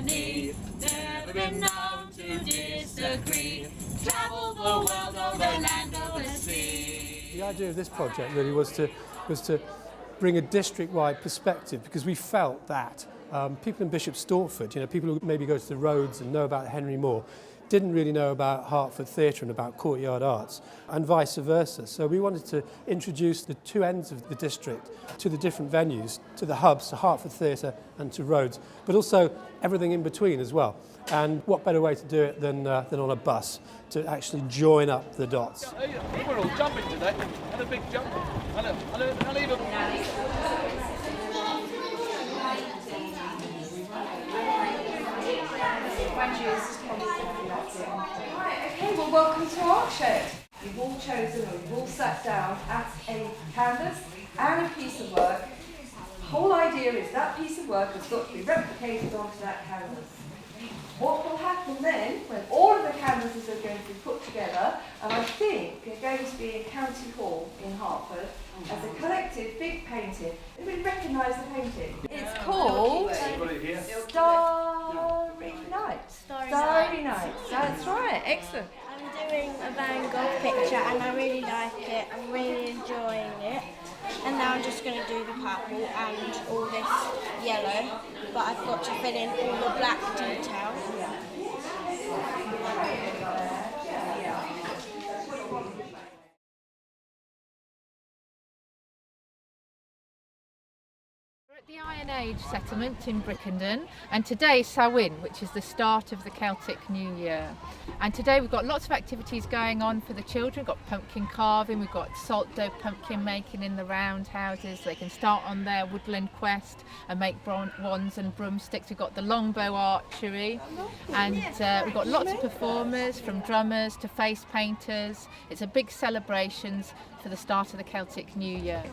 harmony, never been known to disagree. Travel the world over land, over sea. The idea of this project really was to bring a district-wide perspective, because we felt that people in Bishop Stortford, people who maybe go to the Rhodes and know about Henry Moore, didn't really know about Hertford Theatre and about Courtyard Arts, and vice versa. So we wanted to introduce the two ends of the district to the different venues, to the hubs, to Hertford Theatre and to Rhodes, but also everything in between as well. And what better way to do it than on a bus, to actually join up the dots. We're all jumping today, and a big jump. I'll leave Right, okay, well, welcome to Art Shed. You've all chosen, or you've all sat down at a canvas and a piece of work. The whole idea is that piece of work has got to be replicated onto that canvas. What will happen then, when all of the canvases are going to be put together, and I think they're going to be in County Hall in Hertford, as a collective big painting. Everybody recognise the painting? It's called Starry Night. Starry Night. That's right, excellent. I'm doing a Van Gogh picture and I really like it. I'm really enjoying it. And now I'm just going to do the purple and all this yellow, but I've got to fill in all the black details. We're at the Iron Age settlement in Brickenden, and today is Samhain, which is the start of the Celtic New Year. And today we've got lots of activities going on for the children. We've got pumpkin carving, we've got salt dough pumpkin making in the round houses. They can start on their woodland quest and make wands and broomsticks. We've got the longbow archery, and we've got lots of performers, from drummers to face painters. It's a big celebrations for the start of the Celtic New Year.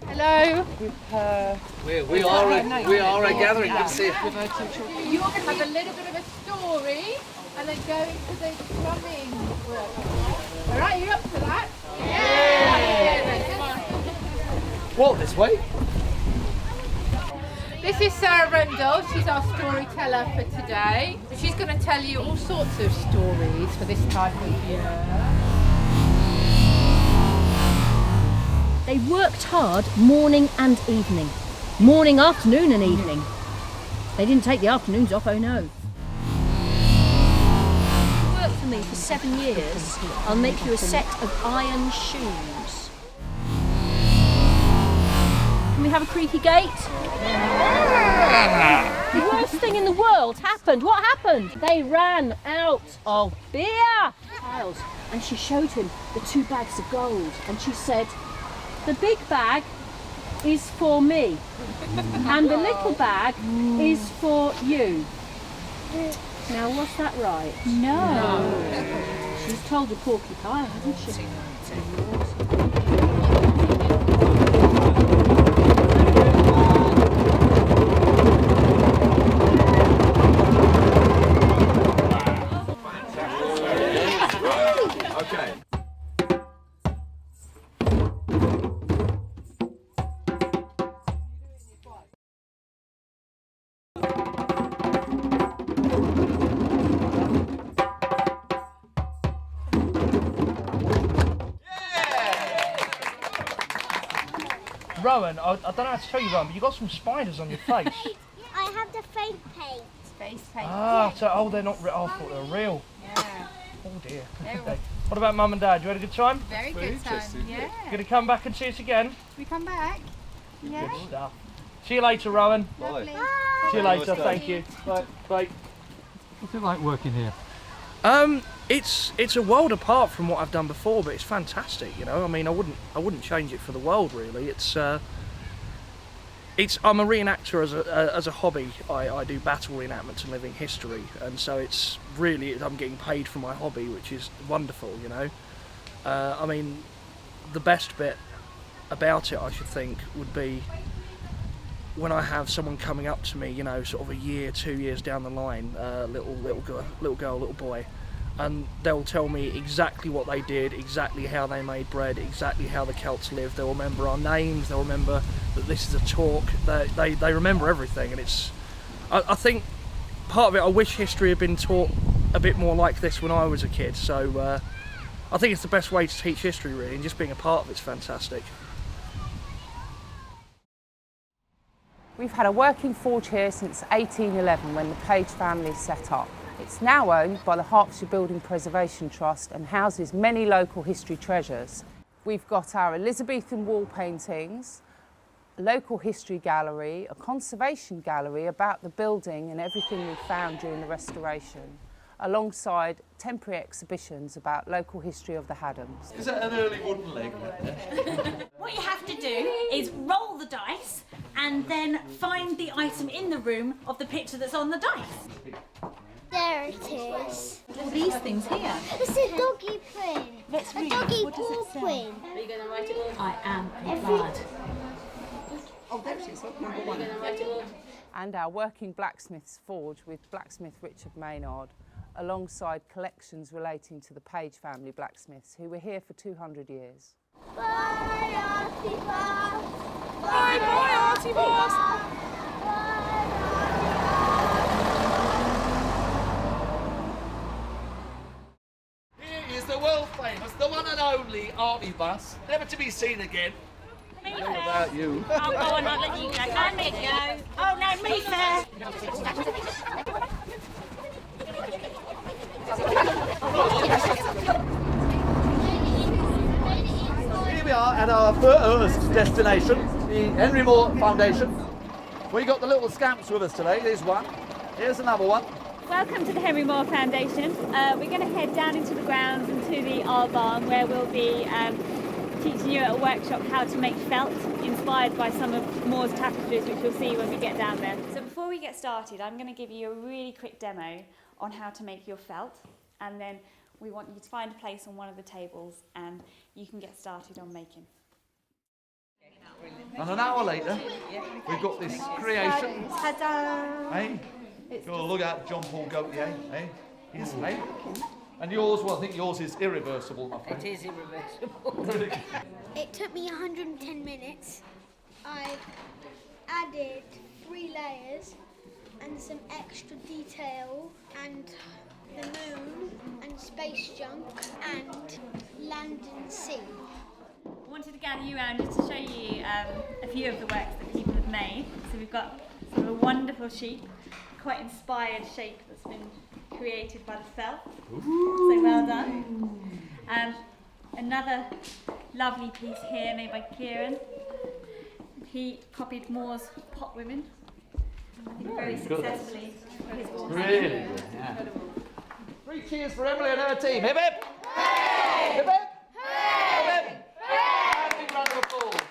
Hello. We are a gathering. Good to see you. You're going to have a little bit of a story and then go into the drumming work. All right, you up for that? Yeah. Walk this way. This is Sarah Rendell. She's our storyteller for today. She's going to tell you all sorts of stories for this time of year. They worked hard morning and evening. Morning, afternoon and evening. They didn't take the afternoons off, oh no. You worked for me for 7 years. I'll make you a set of iron shoes. Can we have a creaky gate? The worst thing in the world happened. What happened? They ran out of beer. And she showed him the 2 bags of gold and she said, the big bag is for me and the little bag is for you. Now, was that right? No. She's told the porcupine, hasn't she? Okay. Rowan, I don't know how to tell you, Rowan, but you've got some spiders on your face. I have the face paint. Face paint. They're not real. I thought they were real. Yeah. Oh dear. Okay. What about Mum and Dad? You had a good time? Very good time. Yeah. Going to come back and see us again? We come back? Yeah. Good stuff. See you later, Rowan. Lovely. See you later. Thank you. Bye. Bye. What's it like working here? It's a world apart from what I've done before, but it's fantastic. I mean, I wouldn't change it for the world, really. I'm a reenactor as a hobby. I do battle reenactments and living history, and so I'm getting paid for my hobby, which is wonderful. I mean, the best bit about it, I should think, would be when I have someone coming up to me, you know, sort of a year, 2 years down the line, little girl, little boy, and they'll tell me exactly what they did, exactly how they made bread, exactly how the Celts lived. They'll remember our names, they'll remember that this is a talk. They remember everything, and it's. I think part of it, I wish history had been taught a bit more like this when I was a kid. So I think it's the best way to teach history, really, and just being a part of it's fantastic. We've had a working forge here since 1811 when the Page family set up. It's now owned by the Hertfordshire Building Preservation Trust and houses many local history treasures. We've got our Elizabethan wall paintings, a local history gallery, a conservation gallery about the building and everything we found during the restoration, alongside temporary exhibitions about local history of the Haddams. Is that an early wooden leg? What you have to do is roll the dice and then find the item in the room of the picture that's on the dice. There it is. All these things here. It's a doggy print. Let's read. A doggy What does it paw say? print. Are you going to write it all? I am a bard. Oh, there it is, number one. And our working blacksmith's forge with blacksmith Richard Maynard, alongside collections relating to the Page family blacksmiths who were here for 200 years. Bye, Arty Bus. Bye, Arty Bus. Here is the world famous, the one and only Arty Bus, never to be seen again. Me What about you? Oh, go on, I'll let you go. And me go. Oh, no, me first. Here we are at our first destination, the Henry Moore Foundation. We got the little scamps with us today. Here's one. Here's another one. Welcome to the Henry Moore Foundation. We're going to head down into the grounds and to the art barn where we'll be teaching you at a workshop how to make felt, inspired by some of Moore's tapestries, which you'll see when we get down there. So before we get started, I'm going to give you a really quick demo on how to make your felt, and then we want you to find a place on one of the tables and you can get started on making. And an hour later, we've got this creation. Ta-da! Hey? Go look at John Paul Gaultier, hey? His, hey? And yours, well, I think yours is irreversible, my friend. It is irreversible. It took me 110 minutes. I added 3 layers and some extra detail and the moon and space junk and land and sea. I wanted to gather you around just to show you a few of the works that people have made. So we've got sort of a wonderful sheep, quite inspired shape that's been created by the felt. Ooh. So well done. Another lovely piece here made by Kieran. He copied Moore's Pot Women, I think very successfully. Really good, yeah. 3 cheers for Emily and her team. Hip hip! Hey! Hip hip! Hey! Hip hip! Hey! Big round of applause.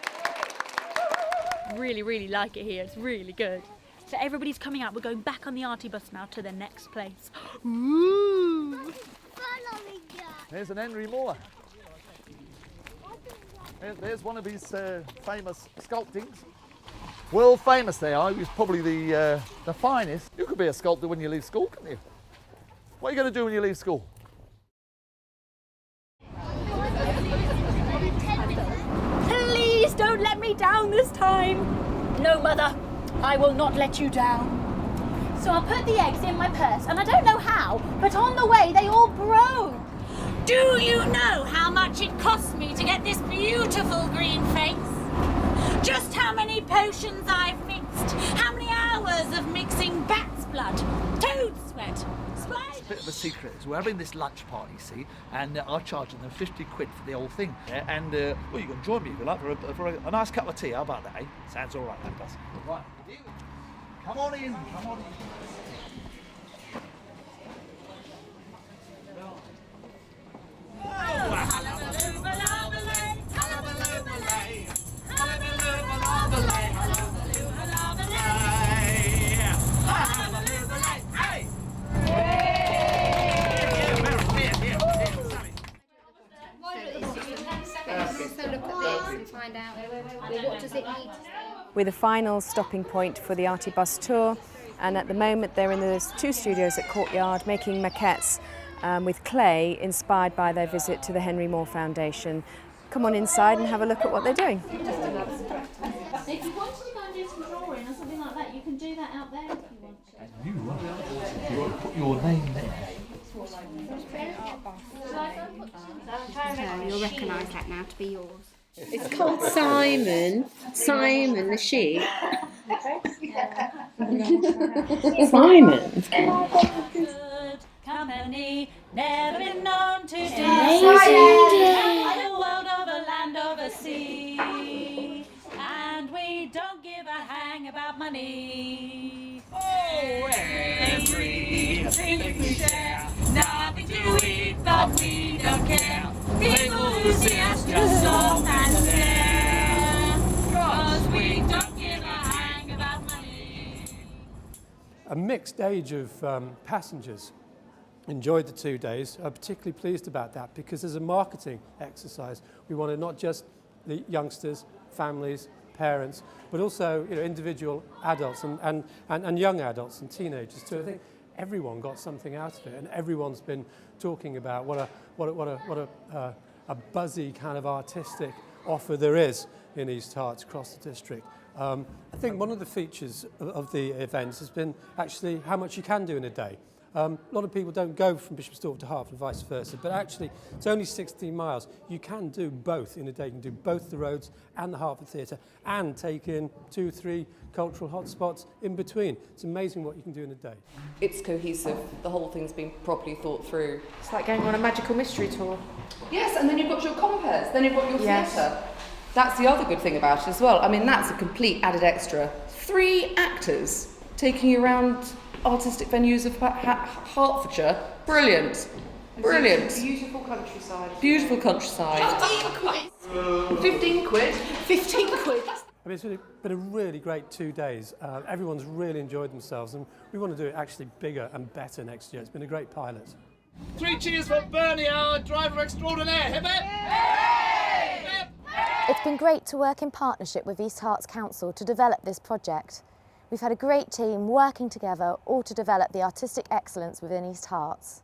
Really, really like it here. It's really good. So everybody's coming out. We're going back on the Arty Bus now to the next place. Ooh! There's an Henry Moore. There's one of his famous sculptings. World famous they are. He was probably the finest. You could be a sculptor when you leave school, couldn't you? What are you going to do when you leave school? Please don't let me down this time. No, Mother, I will not let you down. So I put the eggs in my purse, and I don't know how, but on the way they all broke. Do you know how much it cost me to get this beautiful green face? Just how many potions I've mixed, how many hours of mixing bat's blood, toad sweat, It's a bit of a secret. So we're having this lunch party, see, and I'm charging them 50 quid for the whole thing. And, well, you can join me if you like for a nice cup of tea. How about that, eh? Sounds all right, that does. Right, come on in, come on in. a look at this and find out what does it need. We're the final stopping point for the Arty Bus tour, and at the moment they're in the 2 studios at Courtyard making maquettes with clay inspired by their visit to the Henry Moore Foundation. Come on inside and have a look at what they're doing. If you wanted to go and do some drawing or something like that, you can do that out there if you want to. And you want to put your name there. You'll recognise that now to be yours. It's called Simon. Simon the sheep. Simon. Good company, never been known to do. A world over, land over sea. And we don't give a hang about money. Oh, everything we share. Nothing to eat, but we don't care. People who see us just stop and stare. 'Cause we don't give a hang about money. A mixed age of passengers enjoyed the 2 days. I'm particularly pleased about that because as a marketing exercise, we wanted not just the youngsters, families, parents, but also individual adults and young adults and teenagers too. I think everyone got something out of it, and everyone's been talking about what a buzzy kind of artistic offer there is in East Herts across the district. I think one of the features of the events has been actually how much you can do in a day. A lot of people don't go from Bishopstorp to Hertford and vice versa, but actually it's only 16 miles. You can do both in a day. You can do both the roads and the Hertford Theatre and take in 2-3 cultural hotspots in between. It's amazing what you can do in a day. It's cohesive. The whole thing's been properly thought through. It's like going on a magical mystery tour. Yes, and then you've got your compares, then you've got your theatre. That's the other good thing about it as well. I mean, that's a complete added extra. 3 actors taking you around artistic venues of Hertfordshire. Brilliant. Brilliant. Beautiful countryside. Beautiful countryside. 15 quid. 15 quid. I mean, it's been a really great 2 days. Everyone's really enjoyed themselves, and we want to do it actually bigger and better next year. It's been a great pilot. 3 cheers for Bernie, our driver extraordinaire. Hip hip! It's been great to work in partnership with East Herts Council to develop this project. We've had a great team working together all to develop the artistic excellence within East Herts.